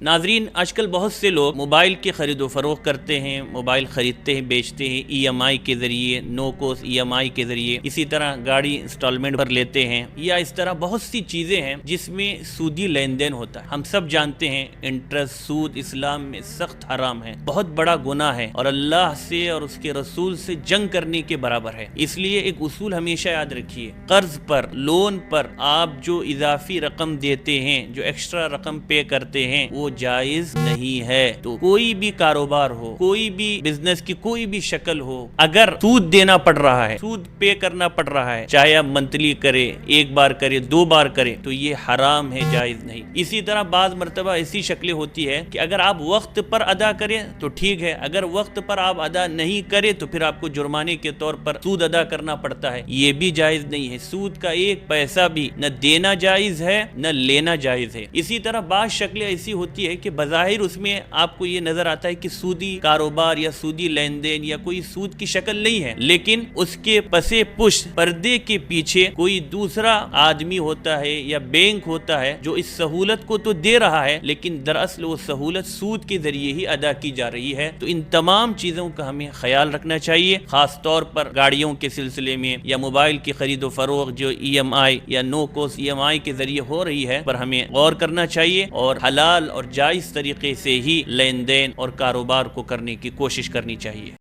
ناظرین، آج کل بہت سے لوگ موبائل کی خرید و فروخت کرتے ہیں، موبائل خریدتے ہیں، بیچتے ہیں ای ایم آئی کے ذریعے، نو کوس ای ایم آئی کے ذریعے، اسی طرح گاڑی انسٹالمنٹ پر لیتے ہیں، یا اس طرح بہت سی چیزیں ہیں جس میں سودی لین دین ہوتا ہے۔ ہم سب جانتے ہیں انٹرسٹ، سود اسلام میں سخت حرام ہے، بہت بڑا گناہ ہے اور اللہ سے اور اس کے رسول سے جنگ کرنے کے برابر ہے۔ اس لیے ایک اصول ہمیشہ یاد رکھیے، قرض پر، لون پر آپ جو اضافی رقم دیتے ہیں، جو ایکسٹرا رقم پے کرتے ہیں، وہ جائز نہیں ہے۔ تو کوئی بھی کاروبار ہو، کوئی بھی بزنس کی کوئی بھی شکل ہو، اگر سود دینا پڑ رہا ہے، سود پے کرنا پڑ رہا ہے، چاہے آپ منتھلی کرے، ایک بار کرے، دو بار کرے، تو یہ حرام ہے، جائز نہیں۔ اسی طرح بعض مرتبہ ایسی شکلیں ہوتی ہے کہ اگر آپ وقت پر ادا کریں تو ٹھیک ہے، اگر وقت پر آپ ادا نہیں کرے تو پھر آپ کو جرمانے کے طور پر سود ادا کرنا پڑتا ہے، یہ بھی جائز نہیں ہے۔ سود کا ایک پیسہ بھی نہ دینا جائز ہے نہ لینا جائز ہے۔ اسی طرح بعض شکلیں ایسی ہوتی ہے کہ بظاہر اس میں آپ کو یہ نظر آتا ہے کہ سودی کاروبار یا سودی لین دین یا کوئی سود کی شکل نہیں ہے، لیکن اس کے پسے پشت پردے کے پیچھے کوئی دوسرا آدمی ہوتا ہے یا بینک ہوتا ہے جو اس سہولت کو تو دے رہا ہے، لیکن دراصل وہ سہولت سود کے ذریعے ہی ادا کی جا رہی ہے۔ تو ان تمام چیزوں کا ہمیں خیال رکھنا چاہیے، خاص طور پر گاڑیوں کے سلسلے میں یا موبائل کی خرید و فروخت جو ای ایم آئی یا نو کوس ای ایم آئی کے ذریعے ہو رہی ہے پر ہمیں غور کرنا چاہیے اور حلال اور جائز طریقے سے ہی لین دین اور کاروبار کو کرنے کی کوشش کرنی چاہیے۔